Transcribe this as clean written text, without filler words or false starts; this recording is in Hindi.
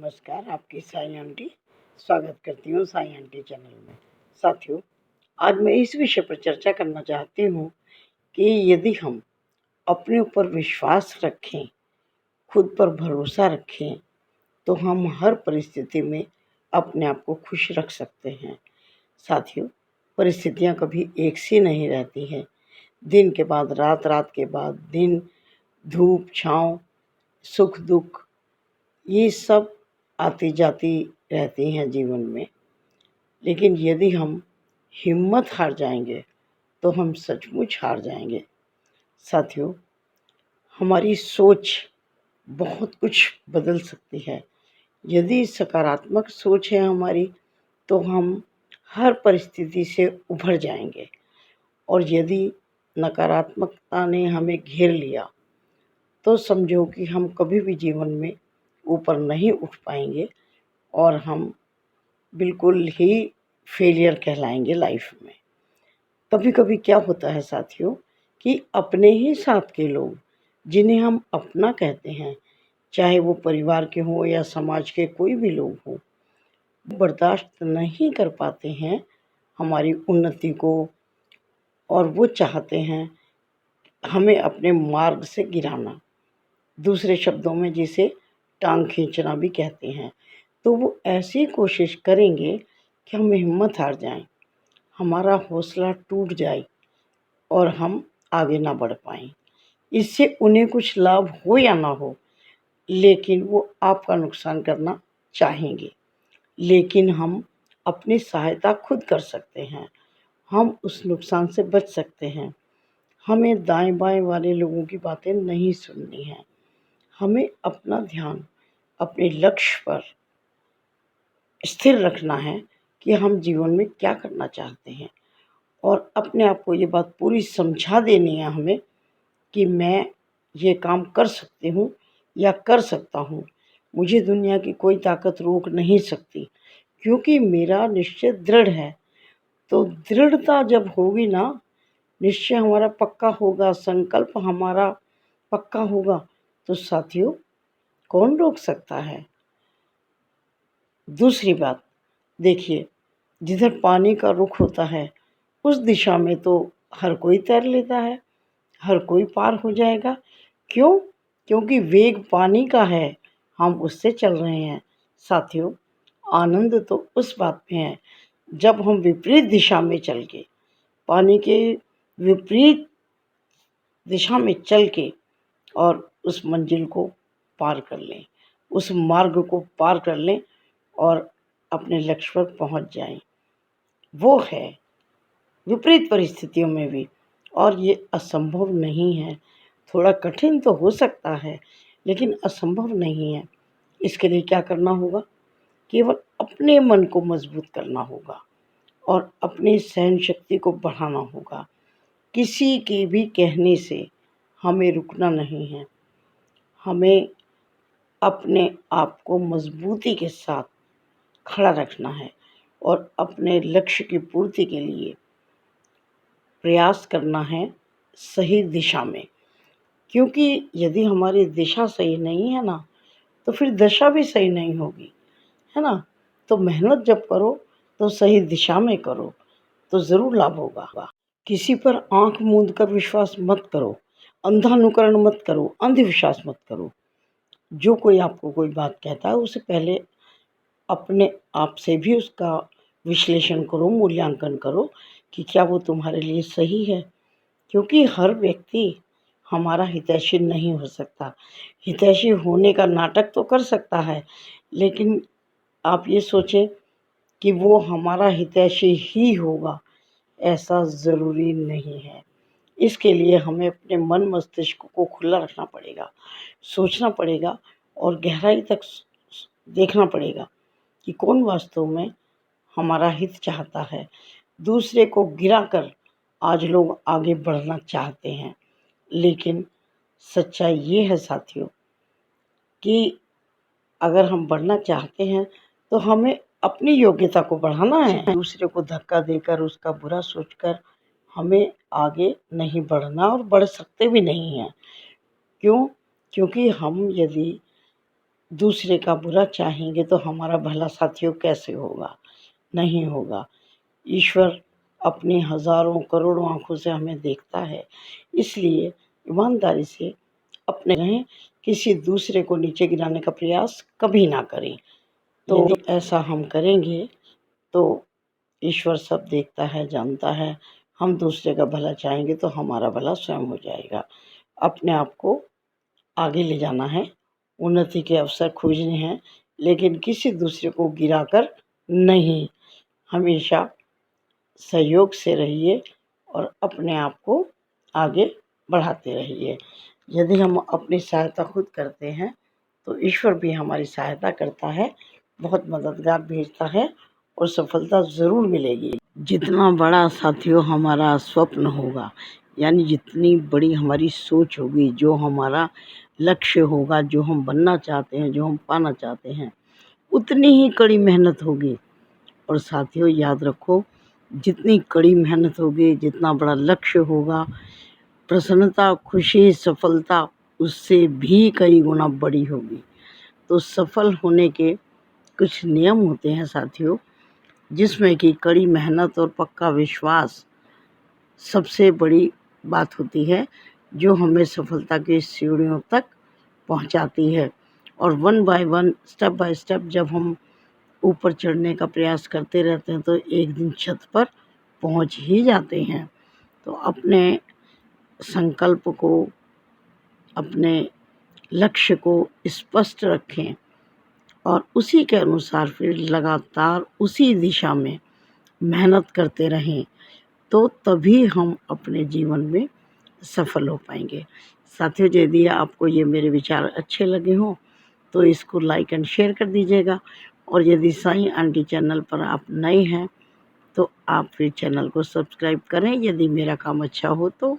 नमस्कार, आपकी साई आंटी स्वागत करती हूँ साई आंटी चैनल में। साथियों, आज मैं इस विषय पर चर्चा करना चाहती हूँ कि यदि हम अपने ऊपर विश्वास रखें, खुद पर भरोसा रखें, तो हम हर परिस्थिति में अपने आप को खुश रख सकते हैं। साथियों, परिस्थितियाँ कभी एक सी नहीं रहती हैं। दिन के बाद रात, रात के बाद दिन, धूप छाँव, सुख दुख, ये सब आती जाती रहती हैं जीवन में। लेकिन यदि हम हिम्मत हार जाएंगे तो हम सचमुच हार जाएंगे। साथियों, हमारी सोच बहुत कुछ बदल सकती है। यदि सकारात्मक सोच है हमारी, तो हम हर परिस्थिति से उभर जाएंगे। और यदि नकारात्मकता ने हमें घेर लिया, तो समझो कि हम कभी भी जीवन में ऊपर नहीं उठ पाएंगे और हम बिल्कुल ही फेलियर कहलाएंगे लाइफ में। कभी कभी क्या होता है साथियों कि अपने ही साथ के लोग, जिन्हें हम अपना कहते हैं, चाहे वो परिवार के हों या समाज के कोई भी लोग हों, बर्दाश्त नहीं कर पाते हैं हमारी उन्नति को, और वो चाहते हैं हमें अपने मार्ग से गिराना। दूसरे शब्दों में जिसे टांग खींचना भी कहते हैं। तो वो ऐसी कोशिश करेंगे कि हम हिम्मत हार जाएं, हमारा हौसला टूट जाए और हम आगे ना बढ़ पाएं। इससे उन्हें कुछ लाभ हो या ना हो, लेकिन वो आपका नुकसान करना चाहेंगे। लेकिन हम अपनी सहायता खुद कर सकते हैं। हम उस नुकसान से बच सकते हैं। हमें दाएं बाएं वाले लोगों की बातें नहीं सुननी है। हमें अपना ध्यान अपने लक्ष्य पर स्थिर रखना है कि हम जीवन में क्या करना चाहते हैं, और अपने आप को ये बात पूरी समझा देनी है हमें कि मैं ये काम कर सकती हूँ या कर सकता हूँ। मुझे दुनिया की कोई ताकत रोक नहीं सकती, क्योंकि मेरा निश्चय दृढ़ है। तो दृढ़ता जब होगी ना, निश्चय हमारा पक्का होगा, संकल्प हमारा पक्का होगा, तो साथियों कौन रोक सकता है। दूसरी बात देखिए, जिधर पानी का रुख होता है उस दिशा में तो हर कोई तैर लेता है, हर कोई पार हो जाएगा। क्यों? क्योंकि वेग पानी का है, हम उससे चल रहे हैं। साथियों, आनंद तो उस बात में है जब हम विपरीत दिशा में चल के, पानी के विपरीत दिशा में चल के, और उस मंजिल को पार कर लें, उस मार्ग को पार कर लें और अपने लक्ष्य पर पहुंच जाएं। वो है विपरीत परिस्थितियों में भी, और ये असंभव नहीं है। थोड़ा कठिन तो हो सकता है, लेकिन असंभव नहीं है। इसके लिए क्या करना होगा? केवल अपने मन को मजबूत करना होगा और अपनी सहन शक्ति को बढ़ाना होगा। किसी के भी कहने से हमें रुकना नहीं है। हमें अपने आप को मजबूती के साथ खड़ा रखना है और अपने लक्ष्य की पूर्ति के लिए प्रयास करना है सही दिशा में। क्योंकि यदि हमारी दिशा सही नहीं है ना, तो फिर दशा भी सही नहीं होगी, है ना। तो मेहनत जब करो तो सही दिशा में करो, तो ज़रूर लाभ होगा। किसी पर आंख मूंद कर विश्वास मत करो, अंधानुकरण मत करो, अंधविश्वास मत करो। जो कोई आपको कोई बात कहता है, उसे पहले अपने आप से भी उसका विश्लेषण करो, मूल्यांकन करो कि क्या वो तुम्हारे लिए सही है। क्योंकि हर व्यक्ति हमारा हितैषी नहीं हो सकता। हितैषी होने का नाटक तो कर सकता है, लेकिन आप ये सोचें कि वो हमारा हितैषी ही होगा, ऐसा ज़रूरी नहीं है। इसके लिए हमें अपने मन मस्तिष्क को खुला रखना पड़ेगा, सोचना पड़ेगा और गहराई तक देखना पड़ेगा कि कौन वास्तव में हमारा हित चाहता है। दूसरे को गिराकर आज लोग आगे बढ़ना चाहते हैं, लेकिन सच्चाई ये है साथियों कि अगर हम बढ़ना चाहते हैं तो हमें अपनी योग्यता को बढ़ाना है। दूसरे को धक्का देकर, उसका बुरा सोचकर हमें आगे नहीं बढ़ना, और बढ़ सकते भी नहीं हैं। क्यों? क्योंकि हम यदि दूसरे का बुरा चाहेंगे तो हमारा भला साथियों कैसे होगा? नहीं होगा। ईश्वर अपनी हज़ारों करोड़ों आँखों से हमें देखता है, इसलिए ईमानदारी से अपने रहें, किसी दूसरे को नीचे गिराने का प्रयास कभी ना करें। तो यदि ऐसा हम करेंगे तो ईश्वर सब देखता है, जानता है। हम दूसरे का भला चाहेंगे तो हमारा भला स्वयं हो जाएगा। अपने आप को आगे ले जाना है, उन्नति के अवसर खोजने हैं, लेकिन किसी दूसरे को गिराकर नहीं। हमेशा सहयोग से रहिए और अपने आप को आगे बढ़ाते रहिए। यदि हम अपनी सहायता खुद करते हैं तो ईश्वर भी हमारी सहायता करता है, बहुत मददगार भेजता है और सफलता ज़रूर मिलेगी। जितना बड़ा साथियों हमारा स्वप्न होगा, यानी जितनी बड़ी हमारी सोच होगी, जो हमारा लक्ष्य होगा, जो हम बनना चाहते हैं, जो हम पाना चाहते हैं, उतनी ही कड़ी मेहनत होगी। और साथियों याद रखो, जितनी कड़ी मेहनत होगी, जितना बड़ा लक्ष्य होगा, प्रसन्नता, खुशी, सफलता उससे भी कई गुना बड़ी होगी। तो सफल होने के कुछ नियम होते हैं साथियों, जिसमें कि कड़ी मेहनत और पक्का विश्वास सबसे बड़ी बात होती है, जो हमें सफलता की सीढ़ियों तक पहुंचाती है। और one by one, step by step जब हम ऊपर चढ़ने का प्रयास करते रहते हैं तो एक दिन छत पर पहुंच ही जाते हैं। तो अपने संकल्प को, अपने लक्ष्य को स्पष्ट रखें और उसी के अनुसार फिर लगातार उसी दिशा में मेहनत करते रहें, तो तभी हम अपने जीवन में सफल हो पाएंगे। साथियों यदि आपको ये मेरे विचार अच्छे लगे हों तो इसको लाइक एंड शेयर कर दीजिएगा। और यदि साईं आंटी चैनल पर आप नए हैं तो आप फिर चैनल को सब्सक्राइब करें, यदि मेरा काम अच्छा हो तो।